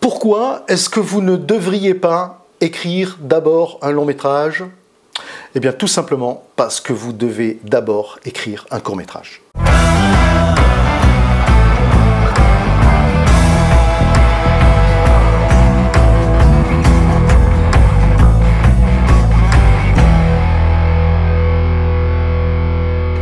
Pourquoi est-ce que vous ne devriez pas écrire d'abord un long métrage? Eh bien tout simplement parce que vous devez d'abord écrire un court métrage.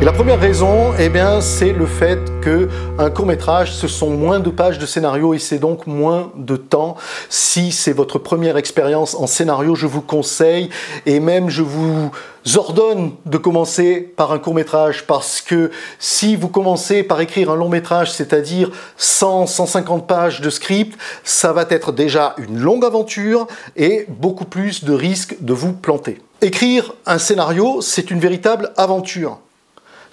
Et la première raison, eh bien, c'est le fait qu'un court-métrage, ce sont moins de pages de scénario et c'est donc moins de temps. Si c'est votre première expérience en scénario, je vous conseille et même je vous ordonne de commencer par un court-métrage parce que si vous commencez par écrire un long-métrage, c'est-à-dire 100-150 pages de script, ça va être déjà une longue aventure et beaucoup plus de risques de vous planter. Écrire un scénario, c'est une véritable aventure.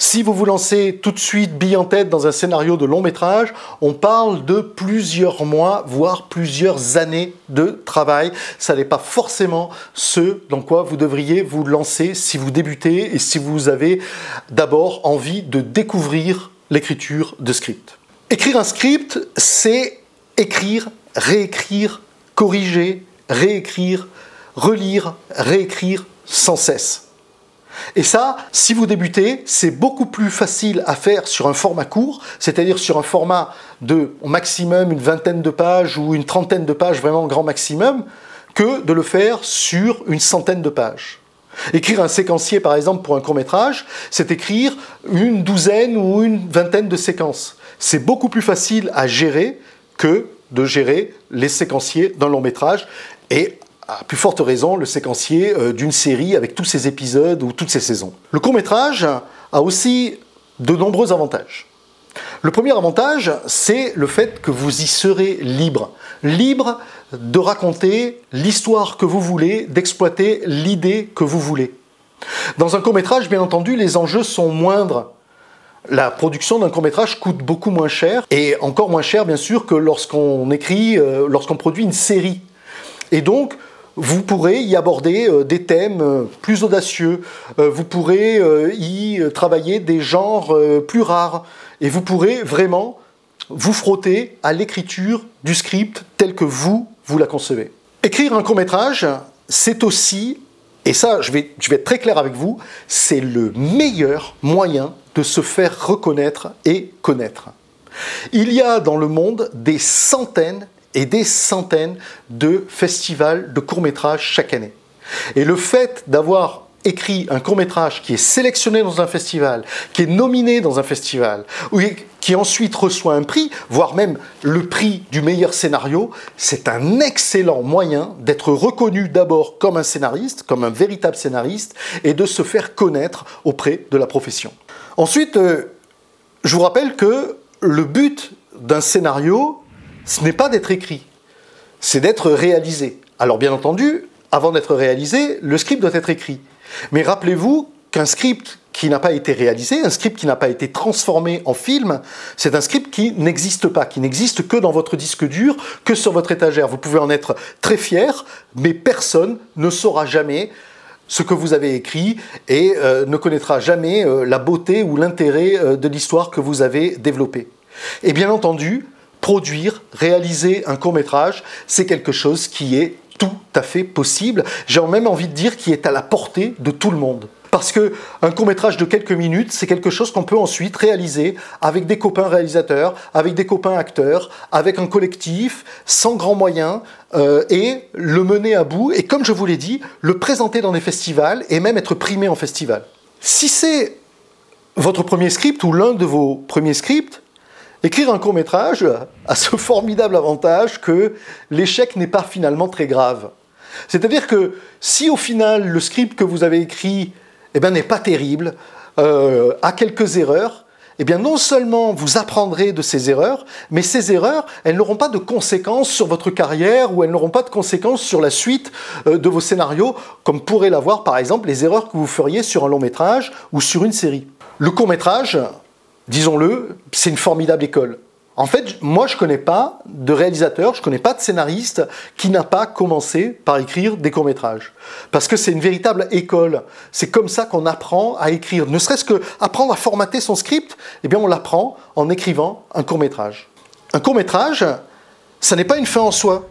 Si vous vous lancez tout de suite bille en tête dans un scénario de long métrage, on parle de plusieurs mois, voire plusieurs années de travail. Ça n'est pas forcément ce dans quoi vous devriez vous lancer si vous débutez et si vous avez d'abord envie de découvrir l'écriture de script. Écrire un script, c'est écrire, réécrire, corriger, réécrire, relire, réécrire sans cesse. Et ça, si vous débutez, c'est beaucoup plus facile à faire sur un format court, c'est-à-dire sur un format de au maximum une vingtaine de pages ou une trentaine de pages, vraiment grand maximum, que de le faire sur une centaine de pages. Écrire un séquencier, par exemple, pour un court-métrage, c'est écrire une douzaine ou une vingtaine de séquences. C'est beaucoup plus facile à gérer que de gérer les séquenciers d'un long-métrage et à plus forte raison, le séquencier d'une série avec tous ses épisodes ou toutes ses saisons. Le court-métrage a aussi de nombreux avantages. Le premier avantage, c'est le fait que vous y serez libre. Libre de raconter l'histoire que vous voulez, d'exploiter l'idée que vous voulez. Dans un court-métrage, bien entendu, les enjeux sont moindres. La production d'un court-métrage coûte beaucoup moins cher, et encore moins cher, bien sûr, que lorsqu'on lorsqu'on produit une série. Et donc, vous pourrez y aborder des thèmes plus audacieux, vous pourrez y travailler des genres plus rares, et vous pourrez vraiment vous frotter à l'écriture du script tel que vous la concevez. Écrire un court-métrage, c'est aussi, et ça je vais être très clair avec vous, c'est le meilleur moyen de se faire reconnaître et connaître. Il y a dans le monde des centaines et des centaines de festivals de courts-métrages chaque année. Et le fait d'avoir écrit un court-métrage qui est sélectionné dans un festival, qui est nominé dans un festival, qui ensuite reçoit un prix, voire même le prix du meilleur scénario, c'est un excellent moyen d'être reconnu d'abord comme un scénariste, comme un véritable scénariste, et de se faire connaître auprès de la profession. Ensuite, je vous rappelle que le but d'un scénario, ce n'est pas d'être écrit, c'est d'être réalisé. Alors bien entendu, avant d'être réalisé, le script doit être écrit. Mais rappelez-vous qu'un script qui n'a pas été réalisé, un script qui n'a pas été transformé en film, c'est un script qui n'existe pas, qui n'existe que dans votre disque dur, que sur votre étagère. Vous pouvez en être très fier, mais personne ne saura jamais ce que vous avez écrit et ne connaîtra jamais la beauté ou l'intérêt de l'histoire que vous avez développée. Et bien entendu, produire, réaliser un court-métrage, c'est quelque chose qui est tout à fait possible. J'ai même envie de dire qui est à la portée de tout le monde. Parce qu'un court-métrage de quelques minutes, c'est quelque chose qu'on peut ensuite réaliser avec des copains réalisateurs, avec des copains acteurs, avec un collectif, sans grands moyens, et le mener à bout, et comme je vous l'ai dit, le présenter dans des festivals, et même être primé en festival. Si c'est votre premier script, ou l'un de vos premiers scripts, écrire un court-métrage a ce formidable avantage que l'échec n'est pas finalement très grave. C'est-à-dire que si au final le script que vous avez écrit n'est pas terrible, a quelques erreurs, non seulement vous apprendrez de ces erreurs, mais ces erreurs, elles n'auront pas de conséquences sur votre carrière ou elles n'auront pas de conséquences sur la suite de vos scénarios, comme pourraient l'avoir par exemple les erreurs que vous feriez sur un long métrage ou sur une série. Le court-métrage, disons-le, c'est une formidable école. En fait, moi, je ne connais pas de réalisateur, je ne connais pas de scénariste qui n'a pas commencé par écrire des courts-métrages. Parce que c'est une véritable école. C'est comme ça qu'on apprend à écrire. Ne serait-ce qu'apprendre à formater son script, on l'apprend en écrivant un court-métrage. Un court-métrage, ça n'est pas une fin en soi.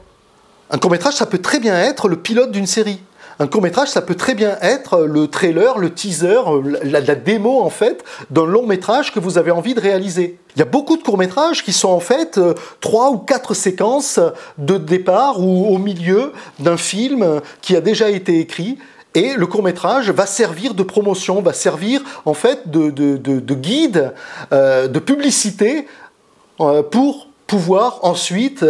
Un court-métrage, ça peut très bien être le pilote d'une série. Un court-métrage, ça peut très bien être le trailer, le teaser, la démo en fait d'un long-métrage que vous avez envie de réaliser. Il y a beaucoup de courts-métrages qui sont en fait 3 ou 4 séquences de départ ou au milieu d'un film qui a déjà été écrit. Et le court-métrage va servir de promotion, va servir en fait de guide, de publicité pour pouvoir ensuite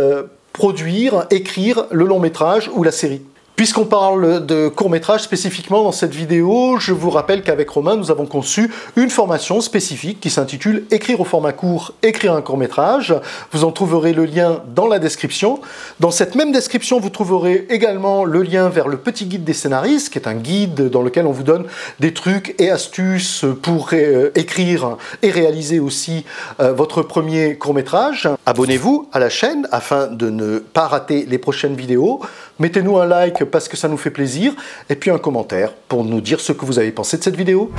produire, écrire le long-métrage ou la série. Puisqu'on parle de court-métrage spécifiquement dans cette vidéo, je vous rappelle qu'avec Romain, nous avons conçu une formation spécifique qui s'intitule « Écrire au format court, écrire un court-métrage ». Vous en trouverez le lien dans la description. Dans cette même description, vous trouverez également le lien vers le petit guide des scénaristes, qui est un guide dans lequel on vous donne des trucs et astuces pour écrire et réaliser aussi votre premier court-métrage. Abonnez-vous à la chaîne afin de ne pas rater les prochaines vidéos. Mettez-nous un like parce que ça nous fait plaisir, et puis un commentaire pour nous dire ce que vous avez pensé de cette vidéo.